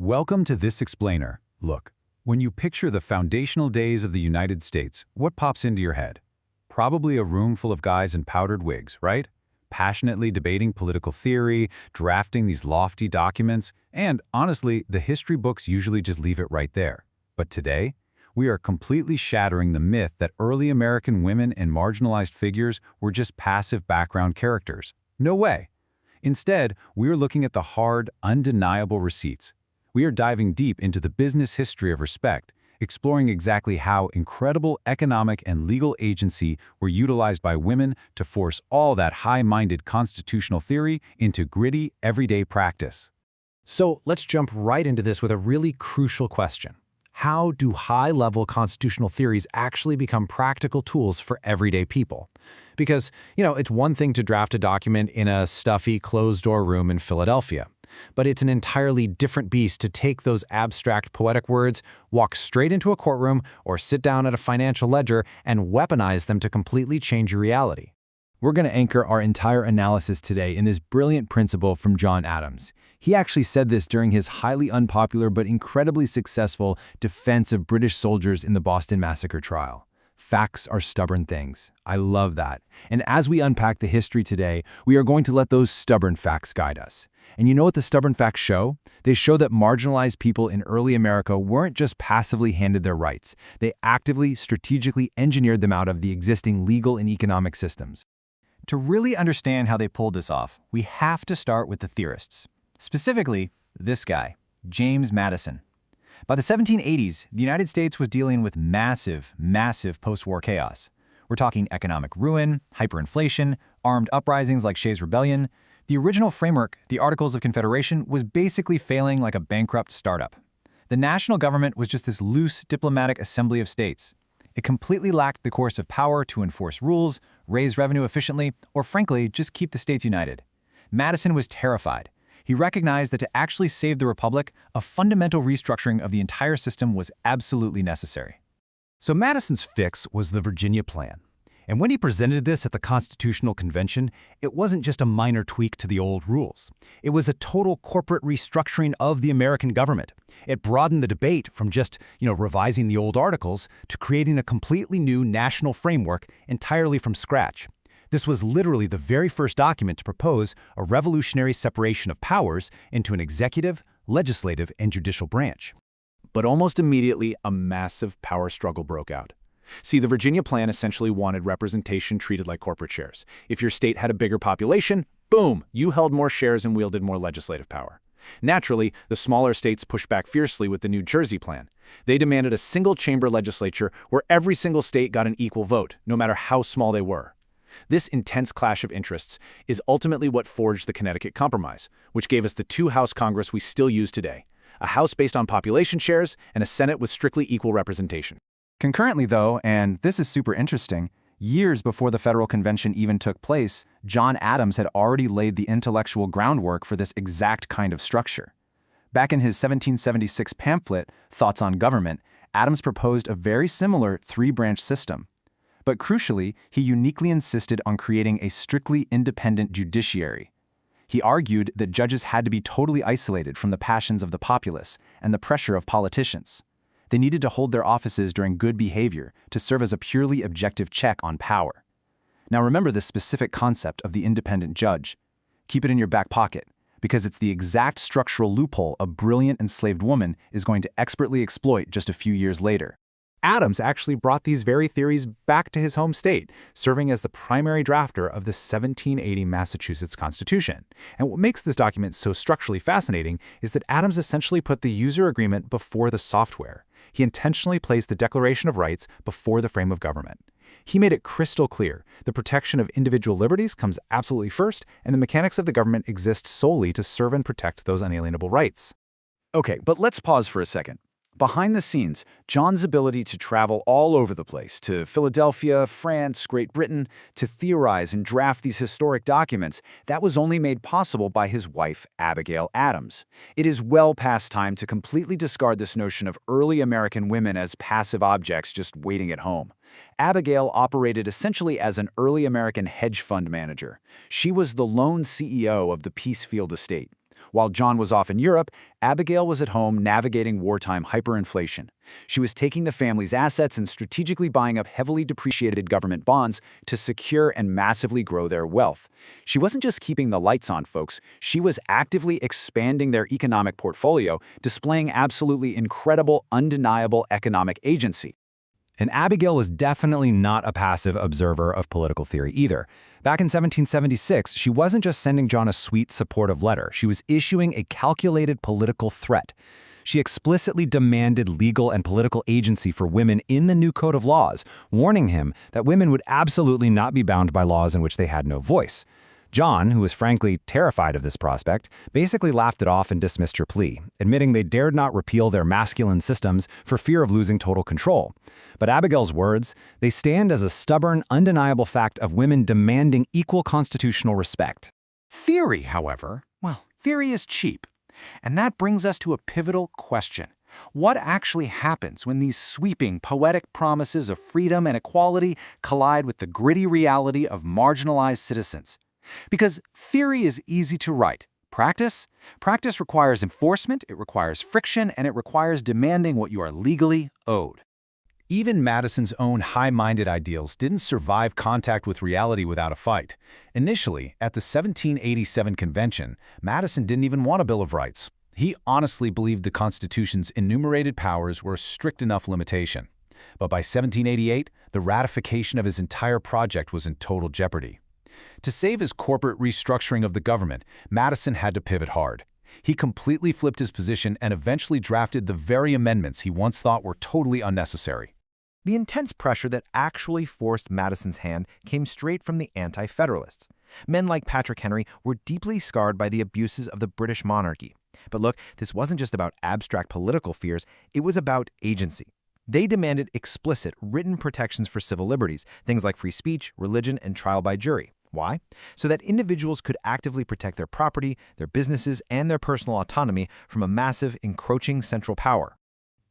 Welcome to This Explainer. Look, when you picture the foundational days of the United States, what pops into your head? Probably a room full of guys in powdered wigs, right? Passionately debating political theory, drafting these lofty documents, and honestly, the history books usually just leave it right there. But today, we are completely shattering the myth that early American women and marginalized figures were just passive background characters. No way. Instead, we are looking at the hard, undeniable receipts. We are diving deep into the business history of respect, exploring exactly how incredible economic and legal agency were utilized by women to force all that high-minded constitutional theory into gritty, everyday practice. So let's jump right into this with a really crucial question. How do high-level constitutional theories actually become practical tools for everyday people? Because, it's one thing to draft a document in a stuffy, closed-door room in Philadelphia. But it's an entirely different beast to take those abstract poetic words, walk straight into a courtroom, or sit down at a financial ledger and weaponize them to completely change your reality. We're going to anchor our entire analysis today in this brilliant principle from John Adams. He actually said this during his highly unpopular but incredibly successful defense of British soldiers in the Boston Massacre trial. Facts are stubborn things. I love that. And as we unpack the history today, we are going to let those stubborn facts guide us. And you know what the stubborn facts show? They show that marginalized people in early America weren't just passively handed their rights. They actively, strategically engineered them out of the existing legal and economic systems. To really understand how they pulled this off, we have to start with the theorists. Specifically, this guy, James Madison. By the 1780s, the United States was dealing with massive post-war chaos. We're talking economic ruin, hyperinflation, armed uprisings like Shays' Rebellion. The original framework, the Articles of Confederation, was basically failing like a bankrupt startup. The national government was just this loose diplomatic assembly of states. It completely lacked the course of power to enforce rules, raise revenue efficiently, or frankly, just keep the states united. Madison was terrified. He recognized that to actually save the Republic, a fundamental restructuring of the entire system was absolutely necessary. So Madison's fix was the Virginia Plan. And when he presented this at the Constitutional Convention, it wasn't just a minor tweak to the old rules. It was a total corporate restructuring of the American government. It broadened the debate from just, revising the old articles to creating a completely new national framework entirely from scratch. This was literally the very first document to propose a revolutionary separation of powers into an executive, legislative, and judicial branch. But almost immediately, a massive power struggle broke out. See, the Virginia Plan essentially wanted representation treated like corporate shares. If your state had a bigger population, boom, you held more shares and wielded more legislative power. Naturally, the smaller states pushed back fiercely with the New Jersey Plan. They demanded a single-chamber legislature where every single state got an equal vote, no matter how small they were. This intense clash of interests is ultimately what forged the Connecticut Compromise, which gave us the two-house Congress we still use today, a House based on population shares and a Senate with strictly equal representation. Concurrently, though, and this is super interesting, years before the Federal Convention even took place, John Adams had already laid the intellectual groundwork for this exact kind of structure. Back in his 1776 pamphlet, Thoughts on Government, Adams proposed a very similar three-branch system. But crucially, he uniquely insisted on creating a strictly independent judiciary. He argued that judges had to be totally isolated from the passions of the populace and the pressure of politicians. They needed to hold their offices during good behavior to serve as a purely objective check on power. Now remember this specific concept of the independent judge. Keep it in your back pocket, because it's the exact structural loophole a brilliant enslaved woman is going to expertly exploit just a few years later. Adams actually brought these very theories back to his home state, serving as the primary drafter of the 1780 Massachusetts Constitution. And what makes this document so structurally fascinating is that Adams essentially put the user agreement before the software. He intentionally placed the Declaration of Rights before the frame of government. He made it crystal clear the protection of individual liberties comes absolutely first, and the mechanics of the government exist solely to serve and protect those unalienable rights. Okay, but let's pause for a second. Behind the scenes, John's ability to travel all over the place, to Philadelphia, France, Great Britain, to theorize and draft these historic documents, that was only made possible by his wife, Abigail Adams. It is well past time to completely discard this notion of early American women as passive objects just waiting at home. Abigail operated essentially as an early American hedge fund manager. She was the lone CEO of the Peacefield estate. While John was off in Europe, Abigail was at home navigating wartime hyperinflation. She was taking the family's assets and strategically buying up heavily depreciated government bonds to secure and massively grow their wealth. She wasn't just keeping the lights on, folks. She was actively expanding their economic portfolio, displaying absolutely incredible, undeniable economic agency. And Abigail was definitely not a passive observer of political theory either. Back in 1776, she wasn't just sending John a sweet, supportive letter. She was issuing a calculated political threat. She explicitly demanded legal and political agency for women in the new code of laws, warning him that women would absolutely not be bound by laws in which they had no voice. John, who was frankly terrified of this prospect, basically laughed it off and dismissed her plea, admitting they dared not repeal their masculine systems for fear of losing total control. But Abigail's words, they stand as a stubborn, undeniable fact of women demanding equal constitutional respect. Theory, however, well, theory is cheap. And that brings us to a pivotal question. What actually happens when these sweeping, poetic promises of freedom and equality collide with the gritty reality of marginalized citizens? Because theory is easy to write. Practice? Practice requires enforcement, it requires friction, and it requires demanding what you are legally owed. Even Madison's own high-minded ideals didn't survive contact with reality without a fight. Initially, at the 1787 convention, Madison didn't even want a Bill of Rights. He honestly believed the Constitution's enumerated powers were a strict enough limitation. But by 1788, the ratification of his entire project was in total jeopardy. To save his corporate restructuring of the government, Madison had to pivot hard. He completely flipped his position and eventually drafted the very amendments he once thought were totally unnecessary. The intense pressure that actually forced Madison's hand came straight from the anti-federalists. Men like Patrick Henry were deeply scarred by the abuses of the British monarchy. But look, this wasn't just about abstract political fears, it was about agency. They demanded explicit, written protections for civil liberties, things like free speech, religion, and trial by jury. Why? So that individuals could actively protect their property, their businesses, and their personal autonomy from a massive, encroaching central power.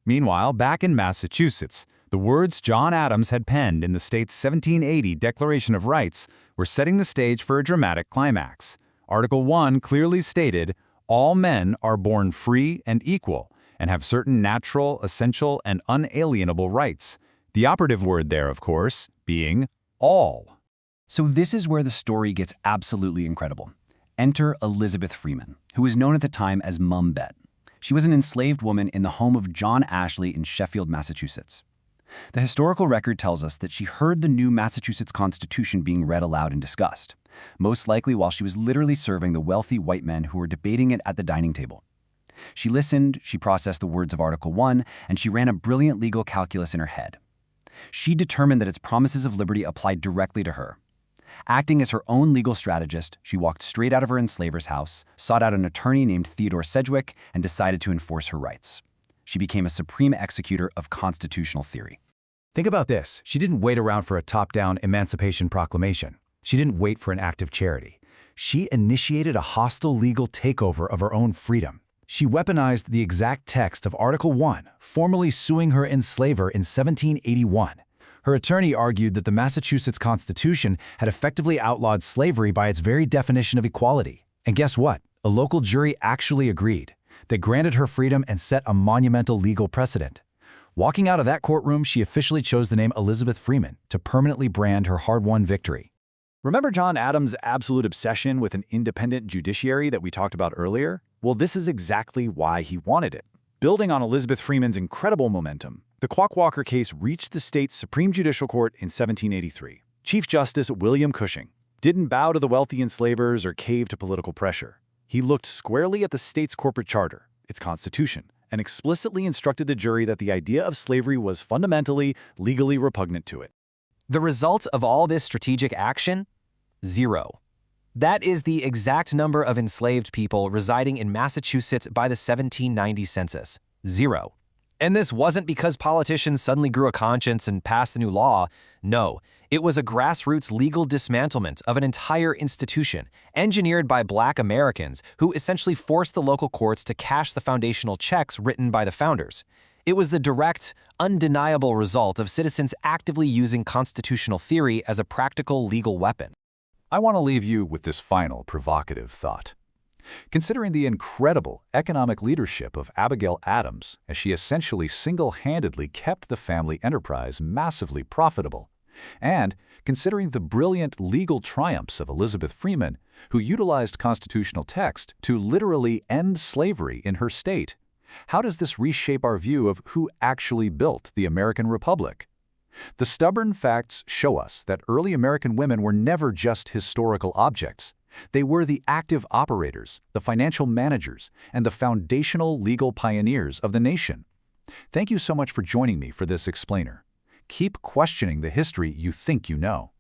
Meanwhile, back in Massachusetts, the words John Adams had penned in the state's 1780 Declaration of Rights were setting the stage for a dramatic climax. Article 1 clearly stated, "All men are born free and equal, and have certain natural, essential, and unalienable rights." The operative word there, of course, being all. So this is where the story gets absolutely incredible. Enter Elizabeth Freeman, who was known at the time as Mum Bet. She was an enslaved woman in the home of John Ashley in Sheffield, Massachusetts. The historical record tells us that she heard the new Massachusetts Constitution being read aloud and discussed, most likely while she was literally serving the wealthy white men who were debating it at the dining table. She listened, she processed the words of Article 1, and she ran a brilliant legal calculus in her head. She determined that its promises of liberty applied directly to her. Acting as her own legal strategist, she walked straight out of her enslaver's house, sought out an attorney named Theodore Sedgwick, and decided to enforce her rights. She became a supreme executor of constitutional theory. Think about this. She didn't wait around for a top-down Emancipation Proclamation. She didn't wait for an act of charity. She initiated a hostile legal takeover of her own freedom. She weaponized the exact text of Article 1, formally suing her enslaver in 1781. Her attorney argued that the Massachusetts Constitution had effectively outlawed slavery by its very definition of equality. And guess what? A local jury actually agreed. They granted her freedom and set a monumental legal precedent. Walking out of that courtroom, she officially chose the name Elizabeth Freeman to permanently brand her hard-won victory. Remember John Adams' absolute obsession with an independent judiciary that we talked about earlier? Well, this is exactly why he wanted it. Building on Elizabeth Freeman's incredible momentum, the Quock Walker case reached the state's Supreme Judicial Court in 1783. Chief Justice William Cushing didn't bow to the wealthy enslavers or cave to political pressure. He looked squarely at the state's corporate charter, its constitution, and explicitly instructed the jury that the idea of slavery was fundamentally, legally repugnant to it. The result of all this strategic action? 0. That is the exact number of enslaved people residing in Massachusetts by the 1790 census. 0. And this wasn't because politicians suddenly grew a conscience and passed the new law. No, it was a grassroots legal dismantlement of an entire institution, engineered by Black Americans who essentially forced the local courts to cash the foundational checks written by the founders. It was the direct, undeniable result of citizens actively using constitutional theory as a practical legal weapon. I want to leave you with this final provocative thought. Considering the incredible economic leadership of Abigail Adams, as she essentially single-handedly kept the family enterprise massively profitable, and considering the brilliant legal triumphs of Elizabeth Freeman, who utilized constitutional text to literally end slavery in her state, how does this reshape our view of who actually built the American Republic? The stubborn facts show us that early American women were never just historical objects. They were the active operators, the financial managers, and the foundational legal pioneers of the nation. Thank you so much for joining me for this explainer. Keep questioning the history you think you know.